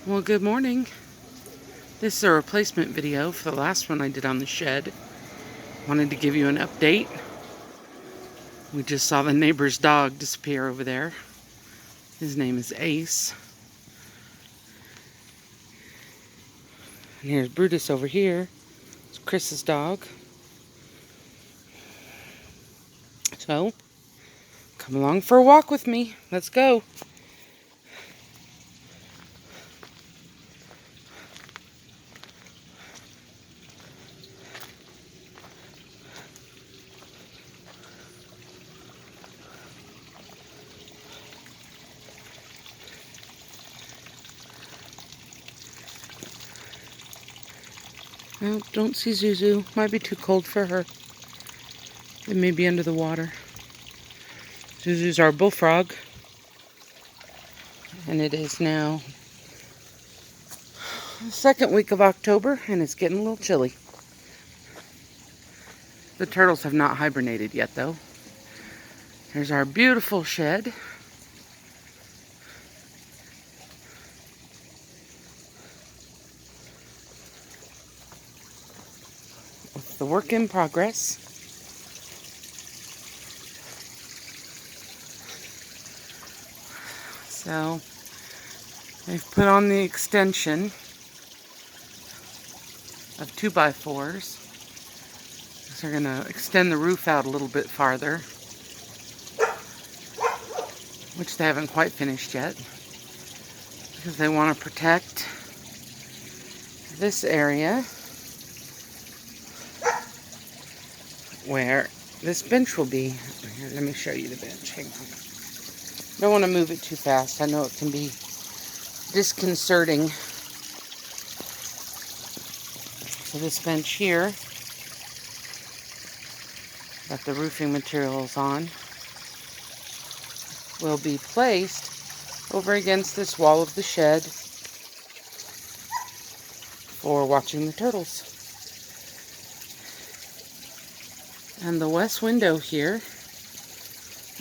Well, good morning. This is a replacement video for the last one I did on the shed. Wanted to give you an update. We just saw the neighbor's dog disappear over there. His name is Ace. And here's Brutus over here. It's Chris's dog. So, come along for a walk with me. Let's go. No, don't see Zuzu. Might be too cold for her. It may be under the water. Zuzu's our bullfrog. And it is now the second week of October, and it's getting a little chilly. The turtles have not hibernated yet, though. Here's our beautiful shed. With the work in progress. So, they've put on the extension of 2x4s. So they're going to extend the roof out a little bit farther, which they haven't quite finished yet, because they want to protect this area where this bench will be. Here, let me show you the bench. Hang on. Don't want to move it too fast. I know it can be disconcerting. So this bench here that the roofing material is on will be placed over against this wall of the shed for watching the turtles. And the west window here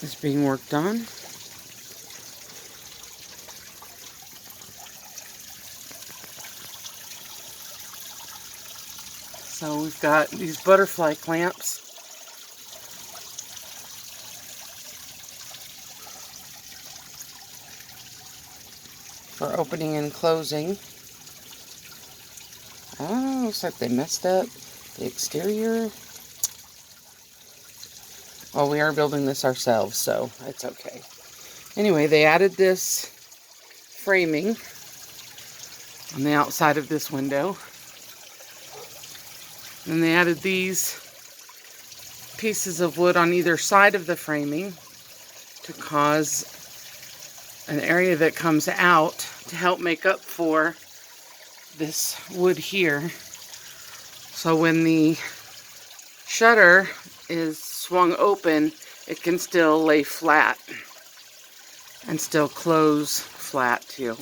is being worked on. So we've got these butterfly clamps for opening and closing. Oh, looks like they messed up the exterior. Well, we are building this ourselves, so it's okay. Anyway, they added this framing on the outside of this window. And they added these pieces of wood on either side of the framing to cause an area that comes out to help make up for this wood here. So when the shutter is swung open, it can still lay flat and still close flat too.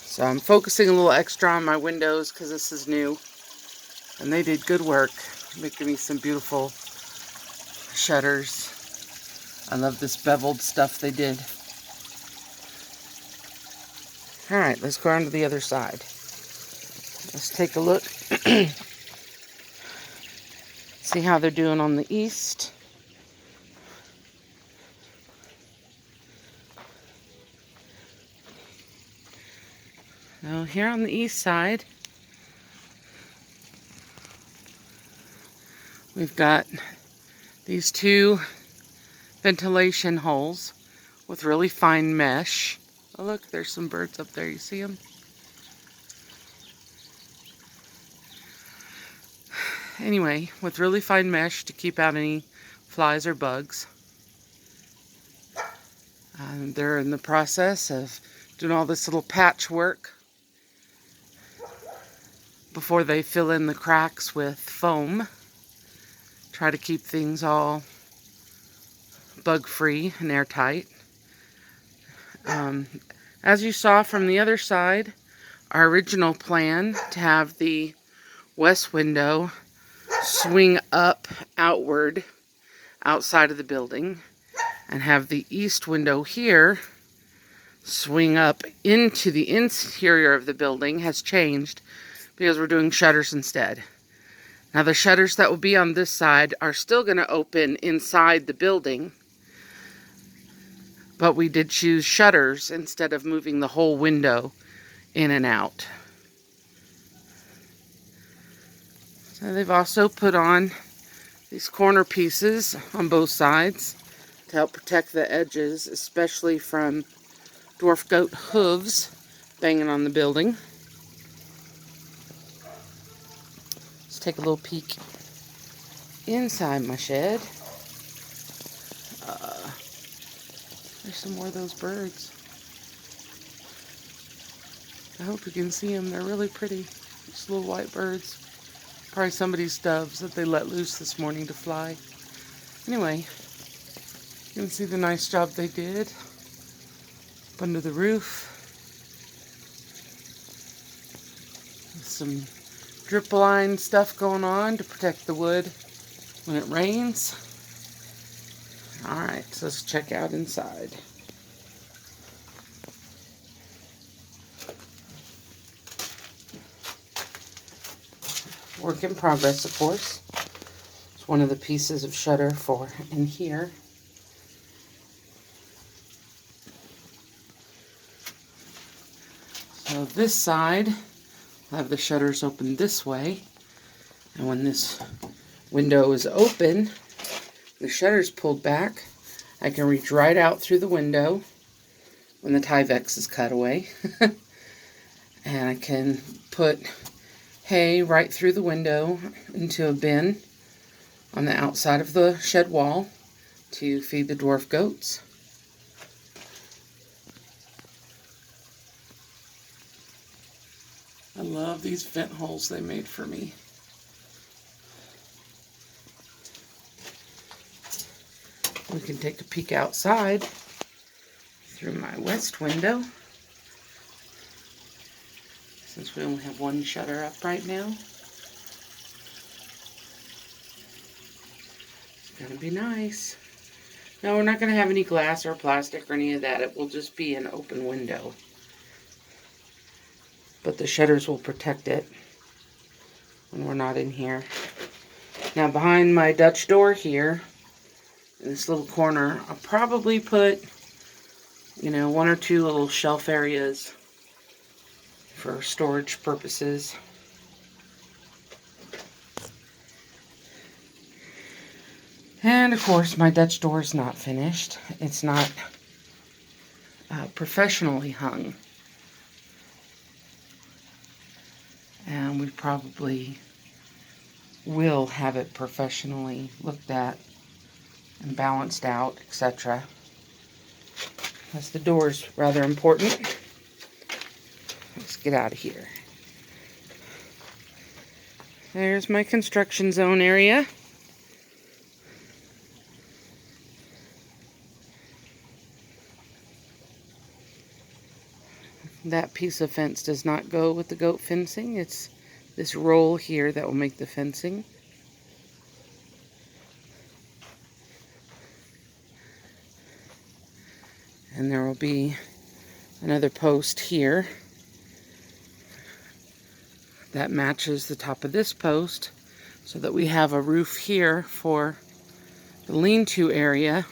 So I'm focusing a little extra on my windows because this is new. And they did good work making me some beautiful shutters. I love this beveled stuff they did. Alright, let's go around to the other side. Let's take a look. See how they're doing on the east. Now here on the east side, we've got these two ventilation holes with really fine mesh. Oh look, there's some birds up there, you see them? Anyway, with really fine mesh to keep out any flies or bugs. They're in the process of doing all this little patchwork before they fill in the cracks with foam. Try to keep things all bug-free and airtight. As you saw from the other side, our original plan to have the west window swing up outward outside of the building and have the east window here swing up into the interior of the building has changed because we're doing shutters instead. Now the shutters that will be on this side are still going to open inside the building, but we did choose shutters instead of moving the whole window in and out. So they've also put on these corner pieces on both sides to help protect the edges, especially from dwarf goat hooves banging on the building. Let's take a little peek inside my shed. There's some more of those birds. I hope you can see them. They're really pretty. Just little white birds. Probably somebody's doves that they let loose this morning to fly. Anyway, you can see the nice job they did up under the roof. Some drip line stuff going on to protect the wood when it rains. Alright, so let's check out inside. Work in progress, of course. It's one of the pieces of shutter for in here. So this side, I'll have the shutters open this way. And when this window is open, the shutter's pulled back, I can reach right out through the window when the Tyvek is cut away. And I can put hay right through the window into a bin on the outside of the shed wall to feed the dwarf goats. I love these vent holes they made for me. We can take a peek outside through my west window, since we only have one shutter up right now. It's going to be nice. No, we're not going to have any glass or plastic or any of that. It will just be an open window. But the shutters will protect it when we're not in here. Now behind my Dutch door here, in this little corner, I'll probably put, one or two little shelf areas for storage purposes. And of course, my Dutch door is not finished. It's not professionally hung. And we probably will have it professionally looked at and balanced out, etc. Because the door is rather important. Let's get out of here. There's my construction zone area. That piece of fence does not go with the goat fencing. It's this roll here that will make the fencing. And there will be another post here that matches the top of this post, so that we have a roof here for the lean-to area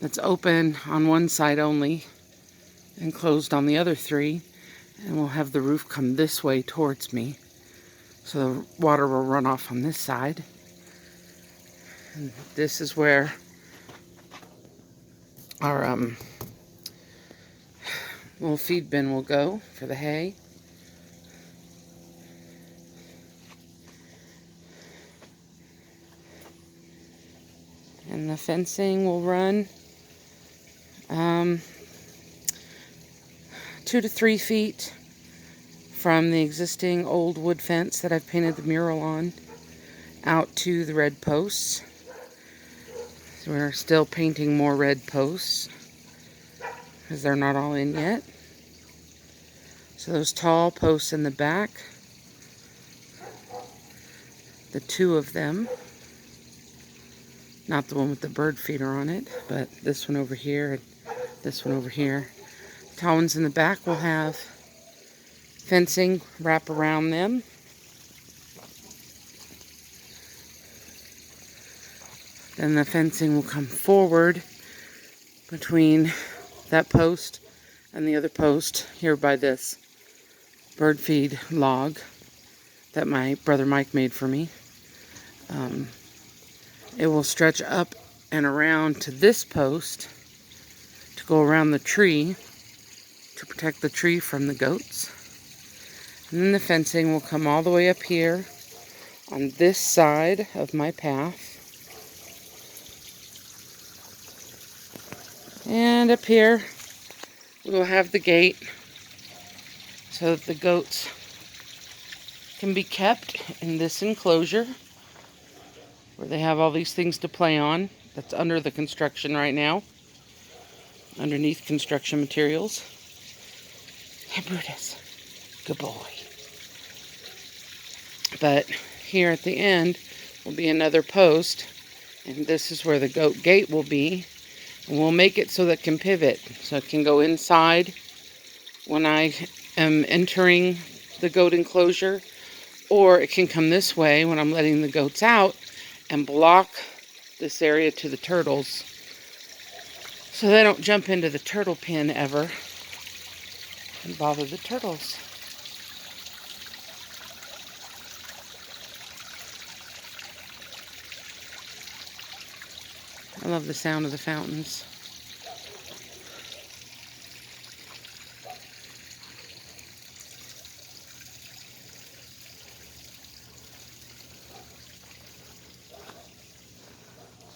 that's open on one side only and closed on the other three, and we'll have the roof come this way towards me, so the water will run off on this side. And this is where our little feed bin will go for the hay. And the fencing will run 2 to 3 feet from the existing old wood fence that I've painted the mural on out to the red posts. So we're still painting more red posts because they're not all in yet. So those tall posts in the back, the 2 of them, Not the one with the bird feeder on it, but this one over here and this one over here. Tall ones in the back will have fencing wrap around them. Then the fencing will come forward between that post and the other post here by this bird feed log that my brother Mike made for me. It will stretch up and around to this post to go around the tree to protect the tree from the goats. And then the fencing will come all the way up here on this side of my path. And up here we will have the gate so that the goats can be kept in this enclosure where they have all these things to play on. That's under the construction right now, underneath construction materials. Hey Brutus, good boy. But here at the end will be another post, and this is where the goat gate will be. And we'll make it so that it can pivot, so it can go inside when I am entering the goat enclosure, or it can come this way when I'm letting the goats out and block this area to the turtles so they don't jump into the turtle pen ever and bother the turtles. I love the sound of the fountains.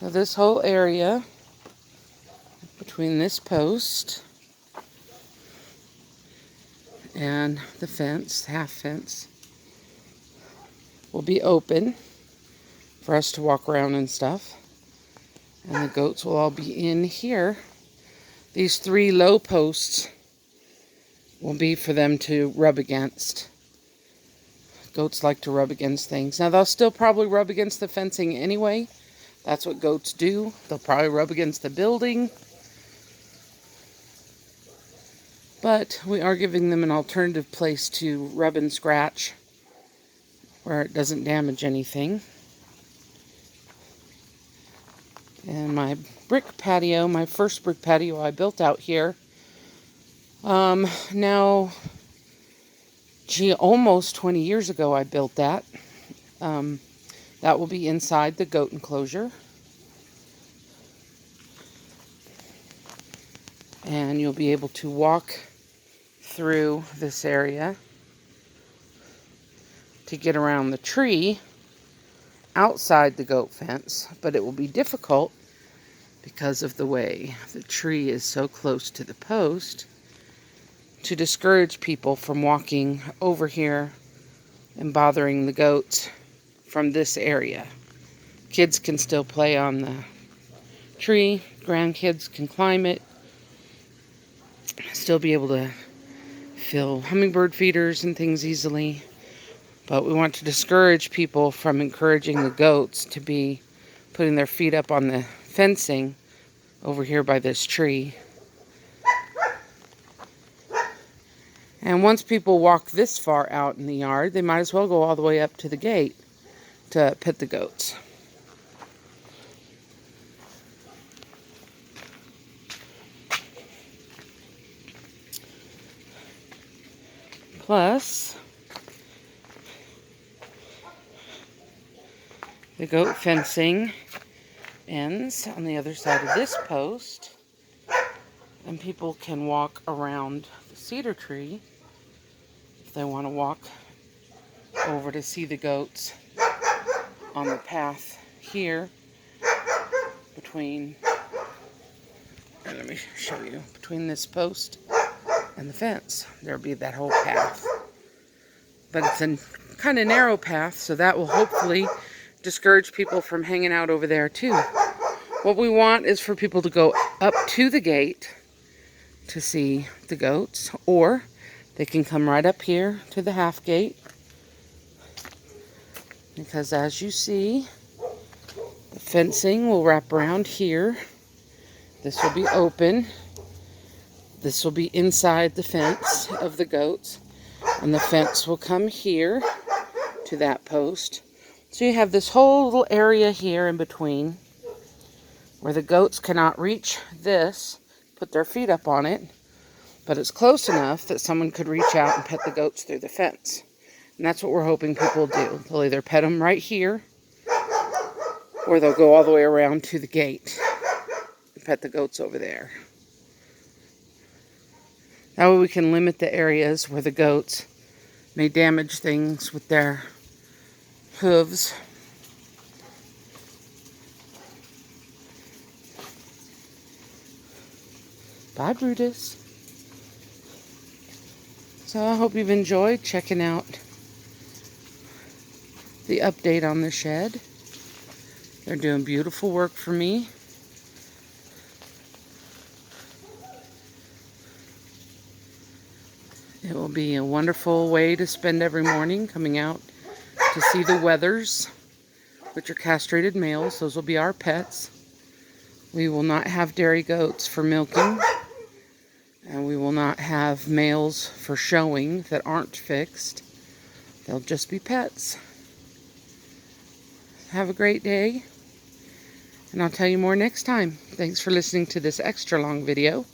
So this whole area between this post and the fence, half fence, will be open for us to walk around and stuff. And the goats will all be in here. These 3 low posts will be for them to rub against. Goats like to rub against things. Now they'll still probably rub against the fencing anyway. That's what goats do. They'll probably rub against the building. But we are giving them an alternative place to rub and scratch where it doesn't damage anything. And my brick patio, my first brick patio I built out here, now, almost 20 years ago I built that. That will be inside the goat enclosure. And you'll be able to walk through this area to get around the tree outside the goat fence, but it will be difficult because of the way the tree is so close to the post to discourage people from walking over here and bothering the goats from this area. Kids can still play on the tree, grandkids can climb it, still be able to fill hummingbird feeders and things easily. But we want to discourage people from encouraging the goats to be putting their feet up on the fencing over here by this tree. And once people walk this far out in the yard, they might as well go all the way up to the gate to pet the goats. Plus, the goat fencing ends on the other side of this post, and people can walk around the cedar tree if they want to walk over to see the goats on the path here between, let me show you, between this post and the fence. There'll be that whole path. But it's a kind of narrow path, so that will hopefully discourage people from hanging out over there too. What we want is for people to go up to the gate to see the goats, or they can come right up here to the half gate, because as you see, The fencing will wrap around here. This will be open. This will be inside the fence of the goats. And the fence will come here to that post. So you have this whole little area here in between where the goats cannot reach this, put their feet up on it, but it's close enough that someone could reach out and pet the goats through the fence. And that's what we're hoping people do. They'll either pet them right here, or they'll go all the way around to the gate and pet the goats over there. That way we can limit the areas where the goats may damage things with their hooves. Bye, Brutus. So I hope you've enjoyed checking out the update on the shed. They're doing beautiful work for me. It will be a wonderful way to spend every morning, coming out to see the wethers, which are castrated males. Those will be our pets. We will not have dairy goats for milking, and we will not have males for showing that aren't fixed. They'll just be pets. Have a great day, and I'll tell you more next time. Thanks for listening to this extra long video.